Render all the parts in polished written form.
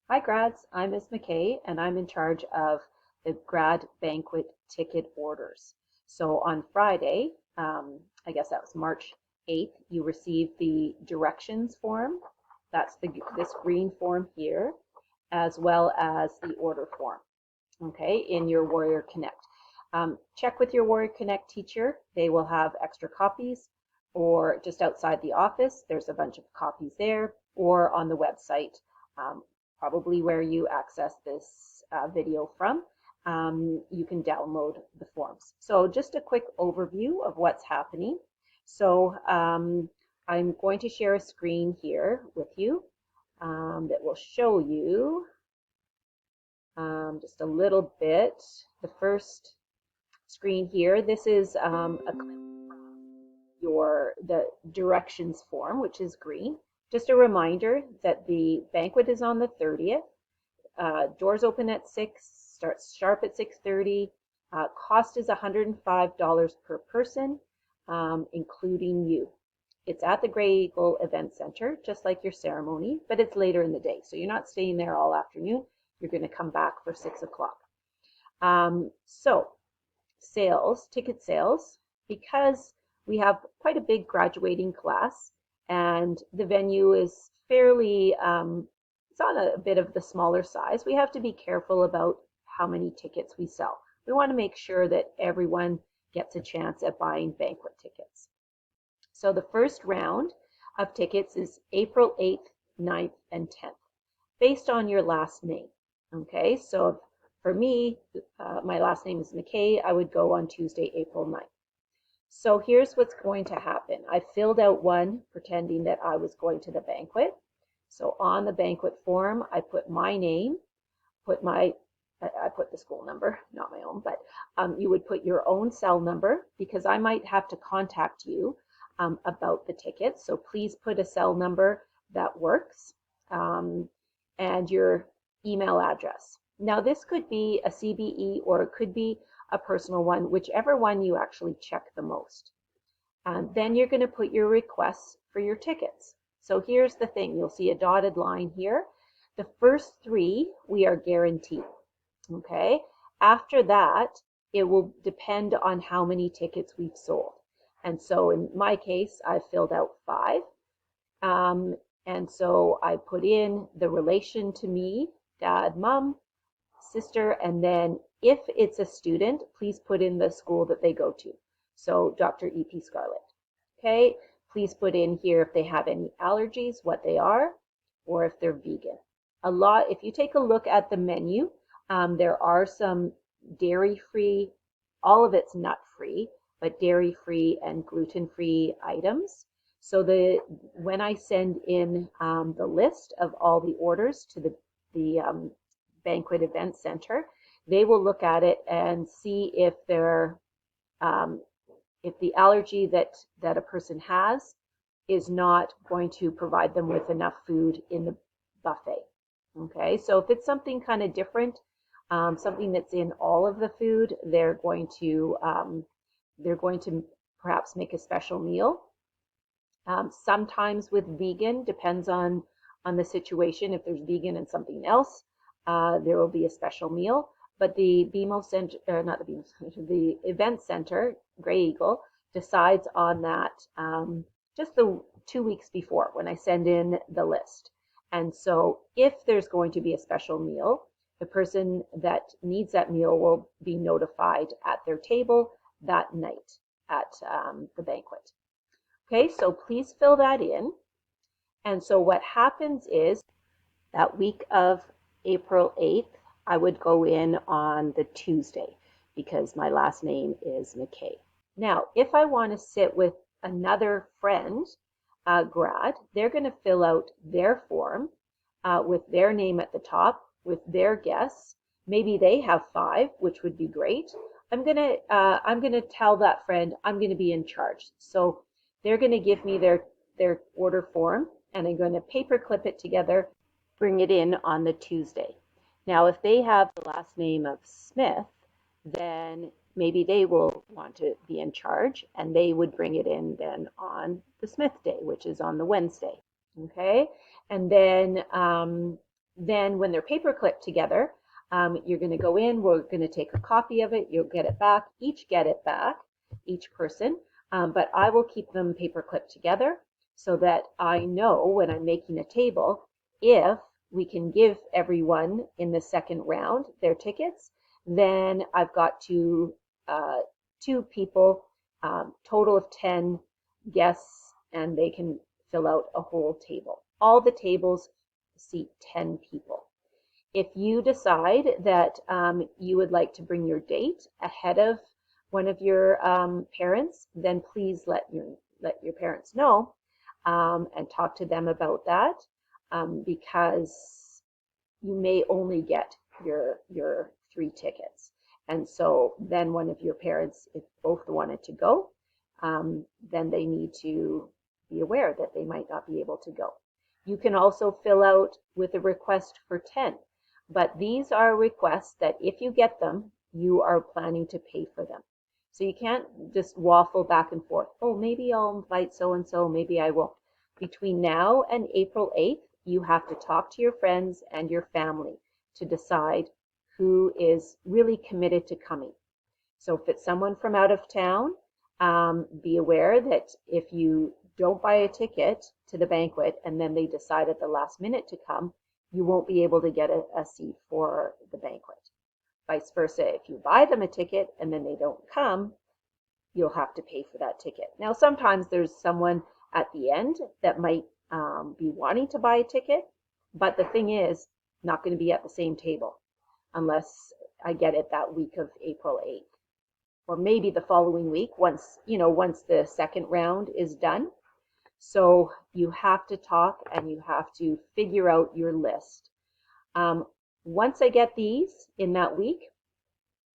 Hi grads, I'm Ms. McKay and I'm in charge of the grad banquet ticket orders. So on Friday, I guess that was March 8th, you received the directions form. That's this green form here, as well as the order form, okay, in your Warrior Connect. Check with your Warrior Connect teacher. They will have extra copies, or just outside the office, there's a bunch of copies there, or on the website, um, probably where you access this video from. You can download the forms. So just a quick overview of what's happening. So I'm going to share a screen here with you that will show you just a little bit. The first screen here, this is a clip from the directions form, which is green. Just a reminder that the banquet is on the 30th. Doors open at 6, starts sharp at 6:30. Cost is $105 per person, including you. It's at the Grey Eagle Event Center, just like your ceremony, but it's later in the day. So you're not staying there all afternoon. You're going to come back for 6 o'clock. So sales, ticket sales, because we have quite a big graduating class and the venue is fairly, it's on a bit of the smaller size. We have to be careful about how many tickets we sell. We want to make sure that everyone gets a chance at buying banquet tickets. So the first round of tickets is April 8th, 9th, and 10th, based on your last name. Okay, so for me, my last name is McKay. I would go on Tuesday, April 9th. So here's what's going to happen. I filled out one pretending that I was going to the banquet. So on the banquet form, I put my name, I put the school number, not my own, but you would put your own cell number because I might have to contact you about the tickets. So please put a cell number that works and your email address. Now this could be a CBE or it could be a personal one, whichever one you actually check the most. Then you're going to put your requests for your tickets. So here's the thing, you'll see a dotted line here. The first 3 we are guaranteed, okay? After that, it will depend on how many tickets we've sold. And so in my case, I filled out 5. And so I put in the relation to me, dad, mom, sister, and then if it's a student, please put in the school that they go to. So Dr. E.P. Scarlett. Okay, please put in here if they have any allergies, what they are, or if they're vegan. If you take a look at the menu, there are some dairy-free, all of it's nut-free, but dairy-free and gluten-free items. So when I send in the list of all the orders to the Banquet Event Center, they will look at it and see if if the allergy that a person has is not going to provide them with enough food in the buffet. Okay, so if it's something kind of different, something that's in all of the food, they're going to perhaps make a special meal. Sometimes with vegan, depends on the situation. If there's vegan and something else, there will be a special meal. But the BMO Center, not the BMO Center, the Event Center, Grey Eagle, decides on that just the 2 weeks before when I send in the list. And so if there's going to be a special meal, the person that needs that meal will be notified at their table that night at the banquet. Okay, so please fill that in. And so what happens is that week of April 8th, I would go in on the Tuesday because my last name is McKay. Now, if I want to sit with another friend, grad, they're going to fill out their form with their name at the top, with their guests. Maybe they have 5, which would be great. I'm gonna tell that friend I'm going to be in charge. So they're going to give me their order form, and I'm going to paper clip it together, bring it in on the Tuesday. Now, if they have the last name of Smith, then maybe they will want to be in charge, and they would bring it in then on the Smith Day, which is on the Wednesday. Okay, and then Then when they're paper clipped together, you're going to go in, we're going to take a copy of it, you'll get it back, each get it back, each person, but I will keep them paper clipped together so that I know when I'm making a table, if we can give everyone in the second round their tickets, then I've got two people, total of 10 guests, and they can fill out a whole table. All the tables seat 10 people. If you decide that you would like to bring your date ahead of one of your parents, then please let your parents know and talk to them about that, because you may only get your 3 tickets. And so then one of your parents, if both wanted to go, then they need to be aware that they might not be able to go. You can also fill out with a request for 10, but these are requests that if you get them, you are planning to pay for them. So you can't just waffle back and forth. Oh, maybe I'll invite so-and-so, maybe I won't. Between now and April 8th, you have to talk to your friends and your family to decide who is really committed to coming. So if it's someone from out of town, be aware that if you don't buy a ticket to the banquet and then they decide at the last minute to come, you won't be able to get a seat for the banquet. Vice versa, if you buy them a ticket and then they don't come, you'll have to pay for that ticket. Now, sometimes there's someone at the end that might be wanting to buy a ticket, but the thing is, not going to be at the same table unless I get it that week of April 8th. Or maybe the following week once the second round is done. So you have to talk and you have to figure out your list. Once I get these in that week,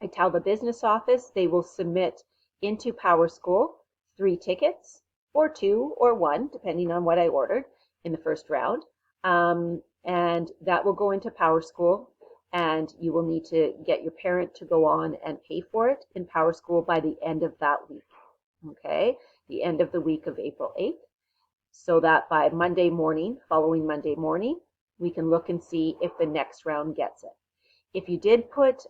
I tell the business office they will submit into Power School 3 tickets, or 2 or 1, depending on what I ordered in the first round. And that will go into Power School, and you will need to get your parent to go on and pay for it in Power School by the end of that week. Okay, the end of the week of April 8th. So that by Monday morning, following Monday morning, we can look and see if the next round gets it. If you did put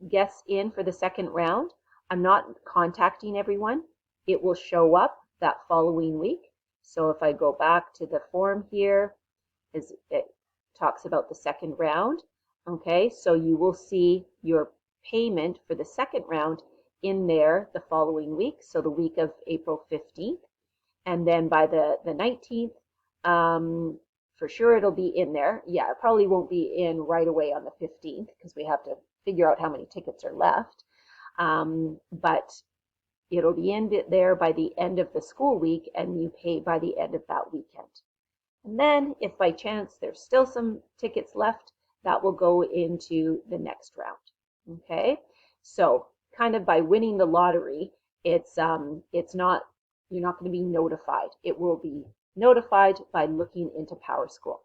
guests in for the second round, I'm not contacting everyone. It will show up that following week. So if I go back to the form here, it talks about the second round. Okay, so you will see your payment for the second round in there the following week, so the week of April 15th. And then by the 19th, for sure it'll be in there. Yeah, it probably won't be in right away on the 15th because we have to figure out how many tickets are left. But it'll be in there by the end of the school week, and you pay by the end of that weekend. And then if by chance there's still some tickets left, that will go into the next round. Okay, so kind of by winning the lottery, it's not, you're not going to be notified. It will be notified by looking into Power School.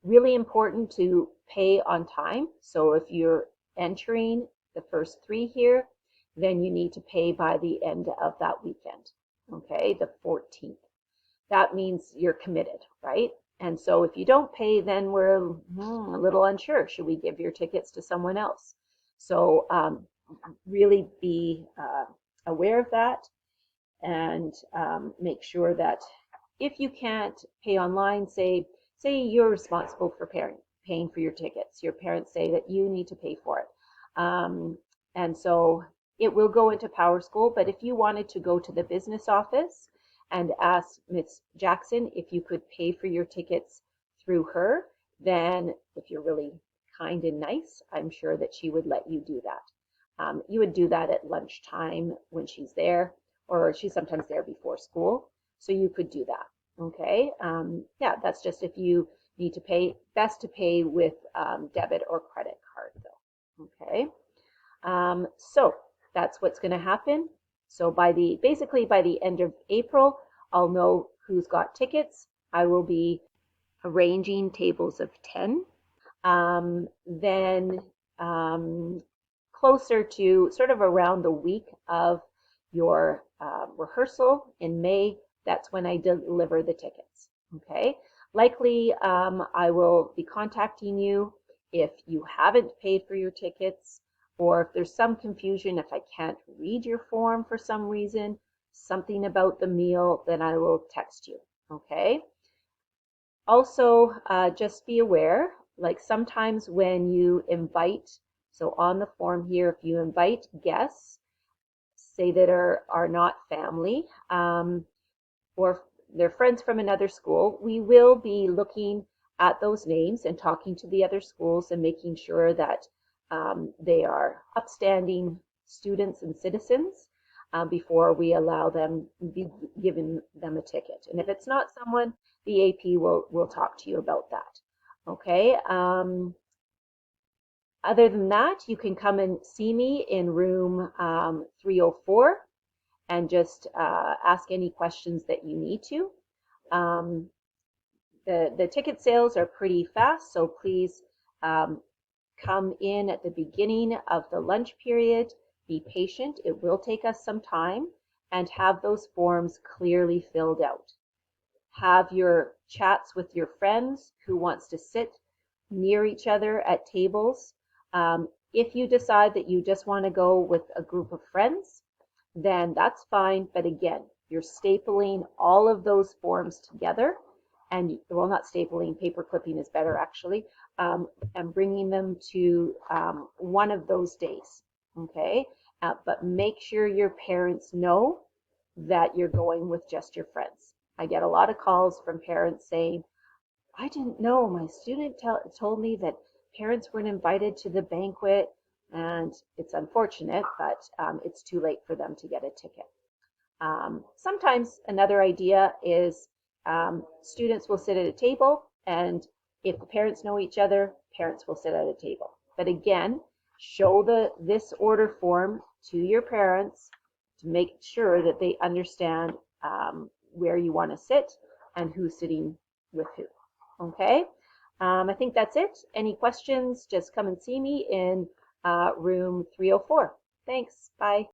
Really important to pay on time. So if you're entering the first 3 here, then you need to pay by the end of that weekend. Okay, the 14th. That means you're committed, right? And so if you don't pay, then we're a little unsure. Should we give your tickets to someone else? So really be aware of that, and make sure that if you can't pay online, say you're responsible for paying for your tickets. Your parents say that you need to pay for it. And so it will go into Power School, but if you wanted to go to the business office and ask Ms. Jackson if you could pay for your tickets through her, then if you're really kind and nice, I'm sure that she would let you do that. You would do that at lunchtime when she's there, or she's sometimes there before school, so you could do that. Okay, yeah, that's just if you need to pay. Best to pay with debit or credit card, though. Okay, so that's what's going to happen. So basically by the end of April, I'll know who's got tickets. I will be arranging tables of 10. Then closer to sort of around the week of your rehearsal in May, that's when I deliver the tickets. Okay, Likely, I will be contacting you if you haven't paid for your tickets, or if there's some confusion, if I can't read your form for some reason, something about the meal, then I will text you, okay? Also, just be aware, like sometimes when you invite, so on the form here, if you invite guests, say that are not family, or they're friends from another school, we will be looking at those names and talking to the other schools and making sure that they are upstanding students and citizens before we allow them, be giving them a ticket. And if it's not someone, the AP will talk to you about that. Okay. Other than that, you can come and see me in room 304 and just ask any questions that you need to. Um, the ticket sales are pretty fast, so please come in at the beginning of the lunch period. Be patient. It will take us some time, and have those forms clearly filled out. Have your chats with your friends who wants to sit near each other at tables. If you decide that you just want to go with a group of friends, then that's fine. But again, you're stapling all of those forms together, and well, not stapling, paper clipping is better actually, and bringing them to one of those days. Okay, but make sure your parents know that you're going with just your friends. I get a lot of calls from parents saying, I didn't know. My student told me that parents weren't invited to the banquet, and it's unfortunate, but it's too late for them to get a ticket. Sometimes another idea is students will sit at a table, and if the parents know each other, parents will sit at a table. But again, show this order form to your parents to make sure that they understand where you want to sit and who's sitting with who. Okay, I think that's it. Any questions, just come and see me in room 304. Thanks. Bye.